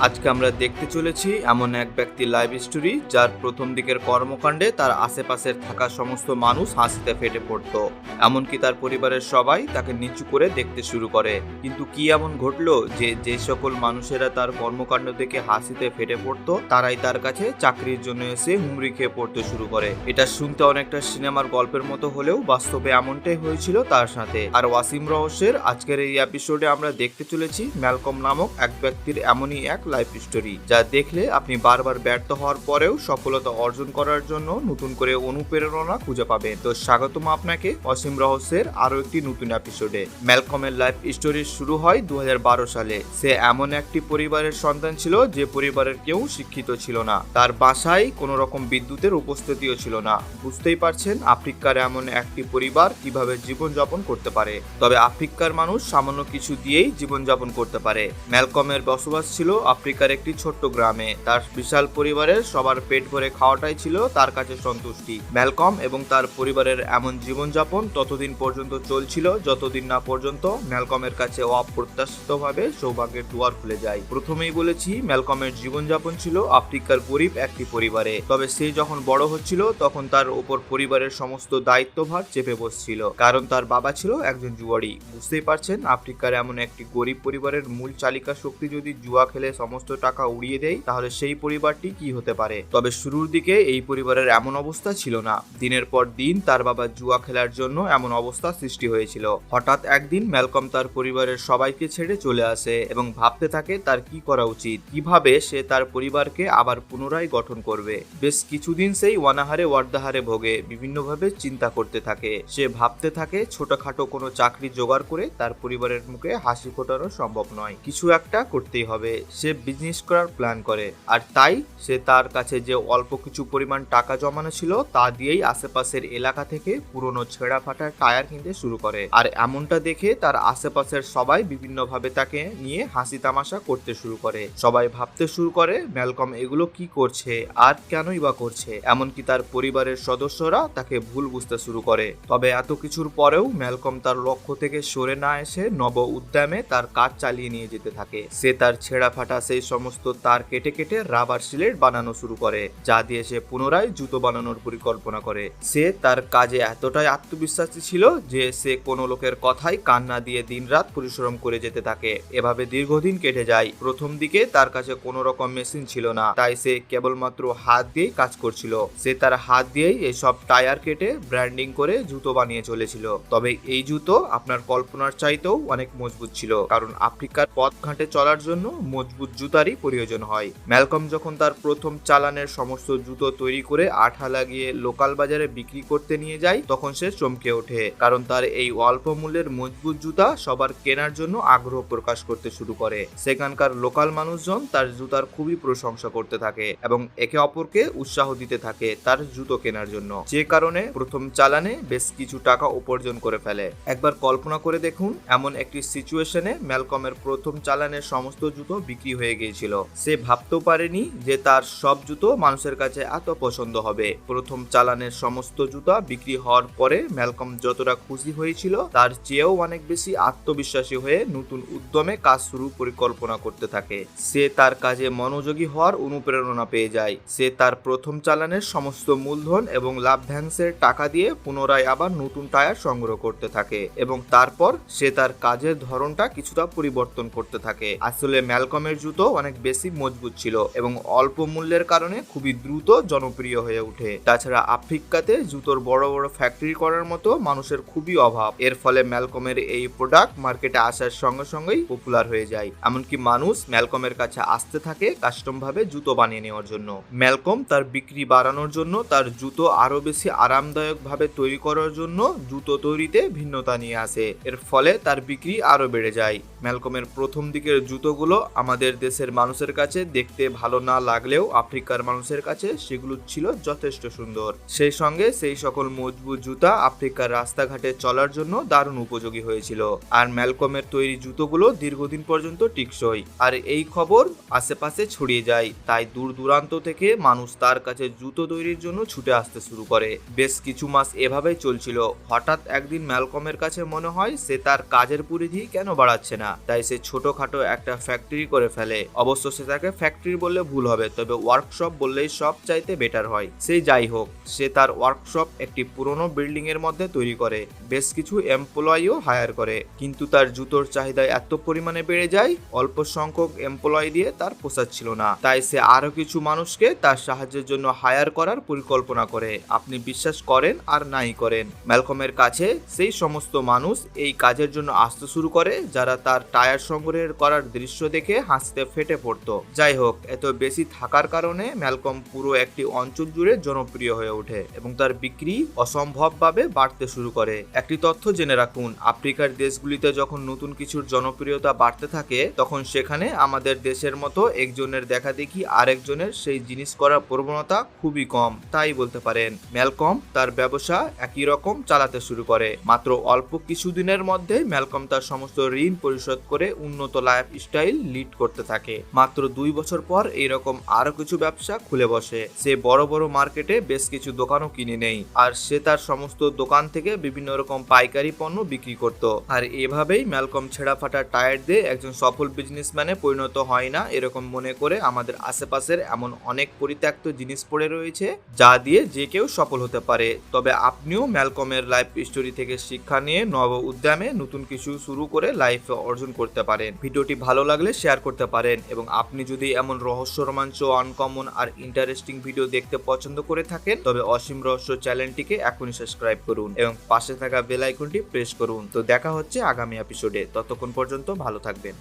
আজকে আমরা দেখতে চলেছি এমন এক ব্যক্তির লাইফ স্টোরি যার প্রথম দিকের কর্মকাণ্ডে তার আশেপাশের থাকা সমস্ত মানুষ হাসিতে ফেটে পড়তো। এমনকি তার পরিবারের সবাই তাকে নিচু করে দেখতে শুরু করে। কিন্তু কি এমন ঘটলো যে সকল মানুষেরা তার কর্মকাণ্ড দেখে হাসিতে ফেটে পড়তো তারাই তার কাছে চাকরির জন্য এসে হুমড়ি খেয়ে পড়তে শুরু করে। এটা শুনতে অনেকটা সিনেমার গল্পের মতো হলেও বাস্তবে এমনটাই হয়েছিল তার সাথে। আর ওয়াসিম রহস্যের আজকের এই এপিসোডে আমরা দেখতে চলেছি ম্যালকম নামক এক ব্যক্তির এমনই এক লাইফ স্টোরি যা দেখলে আপনি বারবার ব্যর্থ হওয়ার পরেও সফলতা অর্জন করার জন্য নতুন করে অনুপ্রেরণা খুঁজে পাবেন। তো স্বাগতম আপনাকে অসীম রহস্যের আরো একটি নতুন এপিসোডে। ম্যালকমের লাইফ স্টোরি শুরু হয় 2012 সালে। সে এমন একটি পরিবারের সন্তান ছিল যে পরিবারের কেউ শিক্ষিত ছিল না। তার বাসায় কোনো রকম বিদ্যুতের উপস্থিতিও ছিল না। বুঝতেই পারছেন আফ্রিকার এমন একটি পরিবার কিভাবে জীবনযাপন করতে পারে। তবে আফ্রিকার মানুষ সামান্য কিছু দিয়েই জীবনযাপন করতে পারে। ম্যালকমের বসবাস ছিল আফ্রিকার একটি ছোট্ট গ্রামে। তার বিশাল পরিবারের সবার পেট ভরে খাওয়াটাই ছিল তার কাছে সন্তুষ্টি। ম্যালকম এবং তার পরিবারের এমন জীবনযাপন ততদিন পর্যন্ত চলছিল যতদিন না পর্যন্ত ম্যালকমের কাছে অপ্রত্যাশিতভাবে সৌভাগ্যের দুয়ার খুলে যায়। প্রথমেই বলেছি ম্যালকমের জীবনযাপন ছিল আফ্রিকার গরিব একটি পরিবারে। তবে সে যখন বড় হচ্ছিল তখন তার উপর পরিবারের সমস্ত দায়িত্বভার চেপে বসছিল, কারণ তার বাবা ছিল একজন জুয়ারি। বুঝতেই পারছেন আফ্রিকার এমন একটি গরিব পরিবারের মূল চালিকা শক্তি যদি জুয়া খেলে সমস্ত টাকা উড়িয়ে দেয় তাহলে সেই পরিবারটি কি হতে পারে। তবে শুরুর দিকে এই পরিবারের এমন অবস্থা ছিল না। দিনের পর দিন তার বাবা জুয়া খেলার জন্য এমন অবস্থা সৃষ্টি হয়েছিল। হঠাৎ একদিন ম্যালকম তার পরিবারের সবাইকে ছেড়ে চলে আসে এবং ভাবতে থাকে তার কি করা উচিত, কিভাবে সে তার পরিবারকে আবার পুনরায় গঠন করবে। বেশ কিছুদিন সেই অনাহারে ওয়ার্দাহারে ভোগে বিভিন্নভাবে চিন্তা করতে থাকে। সে ভাবতে থাকে ছোটখাটো কোনো চাকরি জোগাড় করে তার পরিবারের মুখে হাসি ফোটানো সম্ভব নয়, কিছু একটা করতেই হবে। সে বিজনেস করার প্ল্যান করে, আর তাই সে তার কাছে যে অল্প কিছু পরিমাণ টাকা জমানো ছিল তা দিয়েই আশেপাশের এলাকা থেকে পুরনো ছেঁড়া ফাটা টায়ার কিনতে শুরু করে। আর এমনটা দেখে তার আশেপাশের সবাই বিভিন্নভাবে তাকে নিয়ে হাসি তামাশা করতে শুরু করে। সবাই ভাবতে শুরু করে ম্যালকম এগুলো কি করছে আর কেনই বা করছে। এমনকি তার পরিবারের সদস্যরা তাকে ভুল বুঝতে শুরু করে। তবে এত কিছুর পরেও ম্যালকম তার লক্ষ্য থেকে সরে না এসে নব উদ্যমে তার কাজ চালিয়ে নিয়ে যেতে থাকে। সে তার ছেঁড়া ফাটা সেই সমস্ত তার কেটে কেটে রাবার সিলেট বানানো শুরু করে, যা দিয়ে সে পুনরায় জুতো বানানোর পরিকল্পনা করে। সে তার কাজে এতটাই আত্মবিশ্বাসী ছিল যে সে কোনো লোকের কথাই কান না দিয়ে দিনরাত পরিশ্রম করে যেতে থাকে। এভাবে দীর্ঘদিন কেটে যায়। প্রথম দিকে তার কাছে কোনো রকম মেশিন ছিল না, তাই সে কেবলমাত্র হাত দিয়েই কাজ করছিল। সে তার হাত দিয়েই এইসব টায়ার কেটে ব্র্যান্ডিং করে জুতো বানিয়ে চলেছিল। তবে এই জুতো আপনার কল্পনার চাইতেও অনেক মজবুত ছিল, কারণ আফ্রিকার পথ ঘাটে চলার জন্য মজবুত জুতারই প্রয়োজন হয়। ম্যালকম যখন তার প্রথম চালানের সমস্ত জুতো তৈরি করে আঠা লাগিয়ে লোকাল বাজারে বিক্রি করতে নিয়ে যায় তখন সে চমকে ওঠে, কারণ তার এই অল্প মূল্যের মজবুত জুতা সবার কেনার জন্য আগ্রহ প্রকাশ করতে শুরু করে। সেখানকার লোকাল মানুষজন তার জুতার খুবই প্রশংসা করতে থাকে এবং একে অপরকে উৎসাহ দিতে থাকে তার জুতো কেনার জন্য, যে কারণে প্রথম চালানে বেশ কিছু টাকা উপার্জন করে ফেলে। একবার কল্পনা করে দেখুন এমন একটি সিচুয়েশনে ম্যালকমের প্রথম চালানের সমস্ত জুতো বিক্রি হয়ে গিয়েছিল। সে ভাবতেও পারেনি যে তার সব জুতো মানুষের কাছে এত পছন্দ হবে। প্রথম চালানের সমস্ত জুতা বিক্রি হওয়ার পরে ম্যালকম যতটা খুশি হয়েছিল তার চেয়েও অনেক বেশি আত্মবিশ্বাসী হয়ে নতুন উদ্যমে কাজ শুরু পরিকল্পনা করতে থাকে। সে তার কাজে মনোযোগী হওয়ার অনুপ্রেরণা পেয়ে যায়। সে তার প্রথম চালানের সমস্ত মূলধন এবং লাভ্যাংশের টাকা দিয়ে পুনরায় আবার নতুন টায়ার সংগ্রহ করতে থাকে এবং তারপর সে তার কাজের ধরনটা কিছুটা পরিবর্তন করতে থাকে। আসলে ম্যালকমের জুতো অনেক বেশি মজবুত ছিল এবং অল্প মূল্যের কারণে খুবই দ্রুত জনপ্রিয় হয়ে ওঠে। তাছাড়া আফ্রিকাতে জুতোর বড় বড় ফ্যাক্টরি করার মতো মানুষের খুবই অভাব। এর ফলে ম্যালকমের এই প্রোডাক্ট মার্কেটে আসার সঙ্গে সঙ্গেই পপুলার হয়ে যায়। এমনকি মানুষ ম্যালকমের কাছে আসতে থাকে কাস্টম ভাবে জুতো বানিয়ে নেওয়ার জন্য। ম্যালকম তার বিক্রি বাড়ানোর জন্য তার জুতো আরো বেশি আরামদায়ক ভাবে তৈরি করার জন্য জুতো তৈরিতে ভিন্নতা নিয়ে আসে। এর ফলে তার বিক্রি আরো বেড়ে যায়। ম্যালকমের প্রথম দিকের জুতোগুলো আমাদের দেশের মানুষের কাছে দেখতে ভালো না লাগলেও আফ্রিকার মানুষের কাছে সেগুলো ছিল যথেষ্ট সুন্দর। সেই সঙ্গে সেই সকল মজবুত জুতা আফ্রিকার রাস্তাঘাটে চলার জন্য দারুণ উপযোগী হয়েছিল। আর ম্যালকমের তৈরি জুতোগুলো দীর্ঘদিন পর্যন্ত টিকসই। আর এই খবর আশেপাশে ছড়িয়ে যায়, তাই দূর দূরান্ত থেকে মানুষ তার কাছে জুতো তৈরির জন্য ছুটে আসতে শুরু করে। বেশ কিছু মাস এভাবেই চলছিল। হঠাৎ একদিন ম্যালকমের কাছে মনে হয় সে তার কাজের পরিধি কেন বাড়াচ্ছে না, তাই সে ছোটখাটো একটা ফ্যাক্টরি করে ফেলে। ফেলে। অবশ্য সেটাকে ফ্যাক্টরি বললে ভুল হবে, তবে ওয়ার্কশপ বললেই সব চাইতে বেটার হয়। সেই যাই হোক, সে তার ওয়ার্কশপ একটি পুরনো বিল্ডিং এর মধ্যে তৈরি করে, বেশ কিছু এমপ্লয়িও হায়ার করে। কিন্তু তার জুতোর চাহিদা এত পরিমাণে বেড়ে যায়, অল্প সংখ্যক এমপ্লয়ি দিয়ে তার পোষাচ্ছিল না। তাই সে আরো কিছু মানুষকে তার সাহায্যের জন্য হায়ার করার পরিকল্পনা করে। আপনি বিশ্বাস করেন আর নাই করেন, ম্যালকমের কাছে সেই সমস্ত মানুষ এই কাজের জন্য আসতে শুরু করে যারা তার টায়ার সংগ্রহের করার দৃশ্য দেখে হাসতে ফেটে পড়তো। যাই হোক, এত বেশি থাকার কারণে ম্যালকম পুরো একটি অঞ্চল জুড়ে জনপ্রিয় হয়ে ওঠে এবং তার বিক্রি অসম্ভবভাবে বাড়তে শুরু করে। একটি তথ্য জেনে রাখুন, আফ্রিকার দেশগুলিতে যখন নতুন কিছুর জনপ্রিয়তা বাড়তে থাকে, তখন সেখানে আমাদের দেশের মতো একজনের দেখা দেখি আরেকজনের সেই জিনিস করার প্রবণতা খুবই কম। তাই বলতে পারেন ম্যালকম তার ব্যবসা একই রকম চালাতে শুরু করে। মাত্র অল্প কিছুদিনের মধ্যে ম্যালকম তার সমস্ত ঋণ পরিশোধ করে উন্নত লাইফ স্টাইল লিড করতে থাকে। মাত্র 2 বছর পর এইরকম আরো কিছু ব্যবসা খুলে বসে। সে বড় বড় মার্কেটে বেশ কিছু দোকানও কিনে নেয়, আর সে তার সমস্ত দোকান থেকে বিভিন্ন রকম পাইকারি পণ্য বিক্রি করত। আর এভাবেই ম্যালকম ছেঁড়া ফাটা টায়ার দিয়ে একজন সফল বিজনেসম্যানে পরিণত হয় না, এরকম মনে করে আমাদের আশেপাশের এমন অনেক পরিত্যক্ত জিনিস পড়ে রয়েছে যা দিয়ে যে কেউ সফল হতে পারে। তবে আপনিও ম্যালকমের লাইফ স্টোরি থেকে শিক্ষা নিয়ে নব উদ্যমে নতুন কিছু শুরু করে লাইফে অর্জন করতে পারেন। ভিডিওটি ভালো লাগলে শেয়ার করতে পারেন, এবং আপনি যদি এমন রহস্য, রোমাঞ্চ, আনকমন আর ইন্টারেস্টিং ভিডিও দেখতে পছন্দ করে থাকেন, তবে অসীম রহস্য চ্যানেলটিকে এখনই সাবস্ক্রাইব করুন এবং পাশে থাকা বেল আইকনটি প্রেস করুন। তো দেখা হচ্ছে আগামী এপিসোডে, ততক্ষণ পর্যন্ত ভালো থাকবেন।